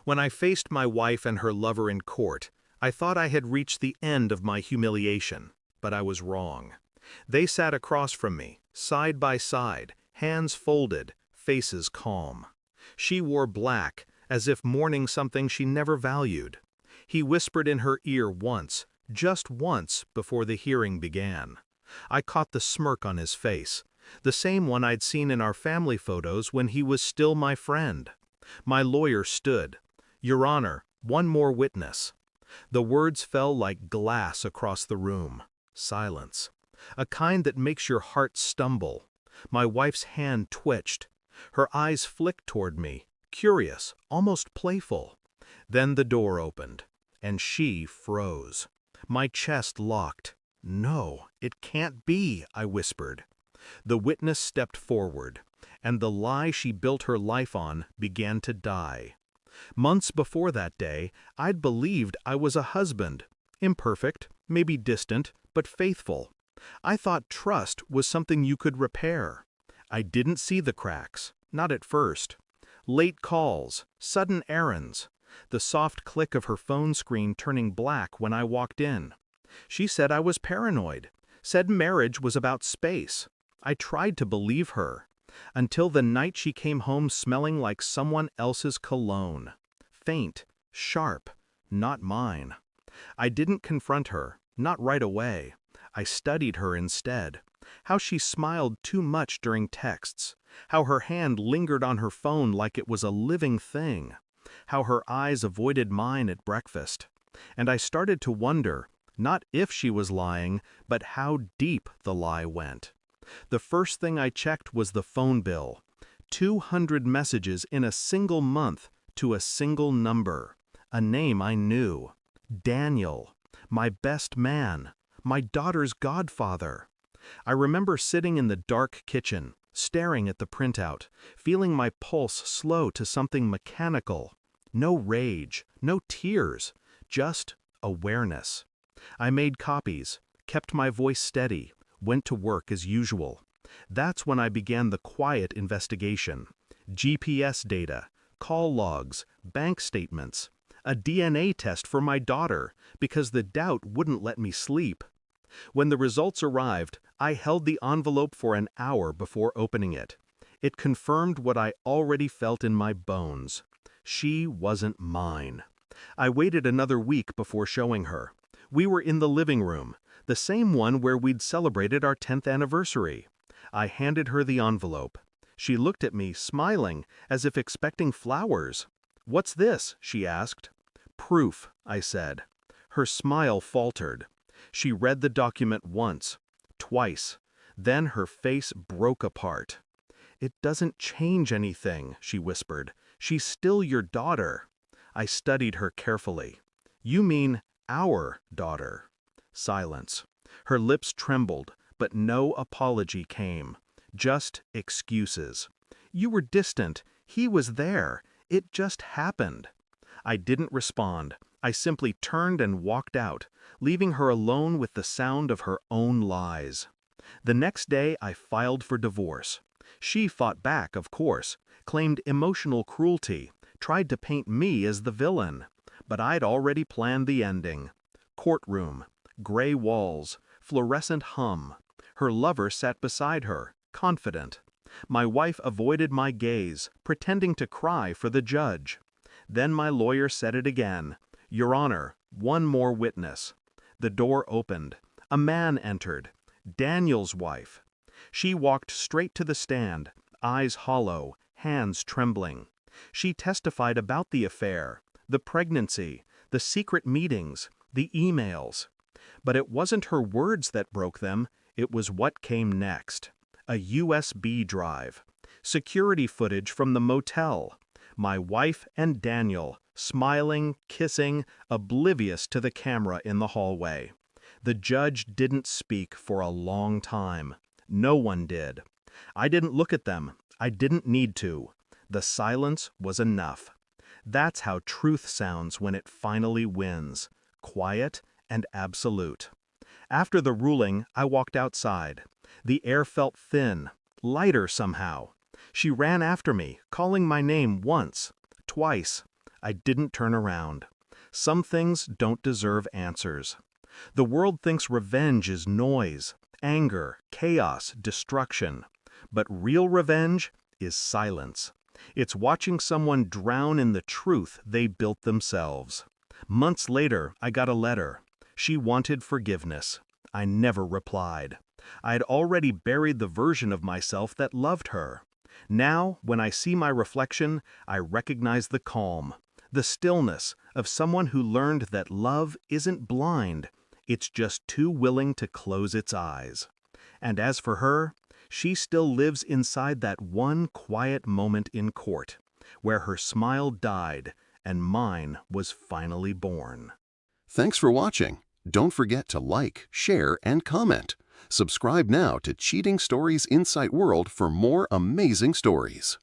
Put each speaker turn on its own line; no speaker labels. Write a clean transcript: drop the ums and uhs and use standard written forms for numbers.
When I faced my wife and her lover in court, I thought I had reached the end of my humiliation, but I was wrong. They sat across from me, side by side, hands folded, faces calm. She wore black, as if mourning something she never valued. He whispered in her ear once, just once, before the hearing began. I caught the smirk on his face, the same one I'd seen in our family photos when he was still my friend. My lawyer stood. "Your Honor, one more witness." The words fell like glass across the room. Silence. A kind that makes your heart stumble. My wife's hand twitched. Her eyes flicked toward me, curious, almost playful. Then the door opened, and she froze. My chest locked. "No, it can't be," I whispered. The witness stepped forward, and the lie she built her life on began to die. Months before that day, I'd believed I was a husband, imperfect, maybe distant, but faithful. I thought trust was something you could repair. I didn't see the cracks, not at first. Late calls, sudden errands, the soft click of her phone screen turning black when I walked in. She said I was paranoid, said marriage was about space. I tried to believe her, until the night she came home smelling like someone else's cologne. Faint, sharp, not mine. I didn't confront her, not right away. I studied her instead. How she smiled too much during texts. How her hand lingered on her phone like it was a living thing. How her eyes avoided mine at breakfast. And I started to wonder, not if she was lying, but how deep the lie went. The first thing I checked was the phone bill. 200 messages in a single month to a single number. A name I knew. Daniel. My best man. My daughter's godfather. I remember sitting in the dark kitchen, staring at the printout, feeling my pulse slow to something mechanical. No rage, no tears, just awareness. I made copies, kept my voice steady, went to work as usual. That's when I began the quiet investigation. GPS data, call logs, bank statements, a DNA test for my daughter, because the doubt wouldn't let me sleep. When the results arrived, I held the envelope for an hour before opening it. It confirmed what I already felt in my bones. She wasn't mine. I waited another week before showing her. We were in the living room, the same one where we'd celebrated our 10th anniversary. I handed her the envelope. She looked at me, smiling, as if expecting flowers. "What's this?" she asked. "Proof," I said. Her smile faltered. She read the document once, twice. Then her face broke apart. "It doesn't change anything," she whispered. "She's still your daughter." I studied her carefully. "You mean our daughter." Silence. Her lips trembled, but no apology came. Just excuses. "You were distant. He was there. It just happened." I didn't respond. I simply turned and walked out, leaving her alone with the sound of her own lies. The next day I filed for divorce. She fought back, of course, claimed emotional cruelty, tried to paint me as the villain. But I'd already planned the ending. Courtroom, gray walls, fluorescent hum. Her lover sat beside her, confident. My wife avoided my gaze, pretending to cry for the judge. Then my lawyer said it again. "Your Honor, one more witness." The door opened. A man entered. Daniel's wife. She walked straight to the stand, eyes hollow, hands trembling. She testified about the affair, the pregnancy, the secret meetings, the emails. But it wasn't her words that broke them, it was what came next. A USB drive. Security footage from the motel. My wife and Daniel, smiling, kissing, oblivious to the camera in the hallway. The judge didn't speak for a long time. No one did. I didn't look at them. I didn't need to. The silence was enough. That's how truth sounds when it finally wins. Quiet and absolute. After the ruling, I walked outside. The air felt thin, lighter somehow. She ran after me, calling my name once, twice. I didn't turn around. Some things don't deserve answers. The world thinks revenge is noise, anger, chaos, destruction. But real revenge is silence. It's watching someone drown in the truth they built themselves. Months later, I got a letter. She wanted forgiveness. I never replied. I had already buried the version of myself that loved her. Now, when I see my reflection, I recognize the calm, the stillness of someone who learned that love isn't blind, it's just too willing to close its eyes. And as for her, she still lives inside that one quiet moment in court, where her smile died and mine was finally born.
Thanks for watching. Don't forget to like, share, and comment. Subscribe now to Cheating Stories Insight World for more amazing stories.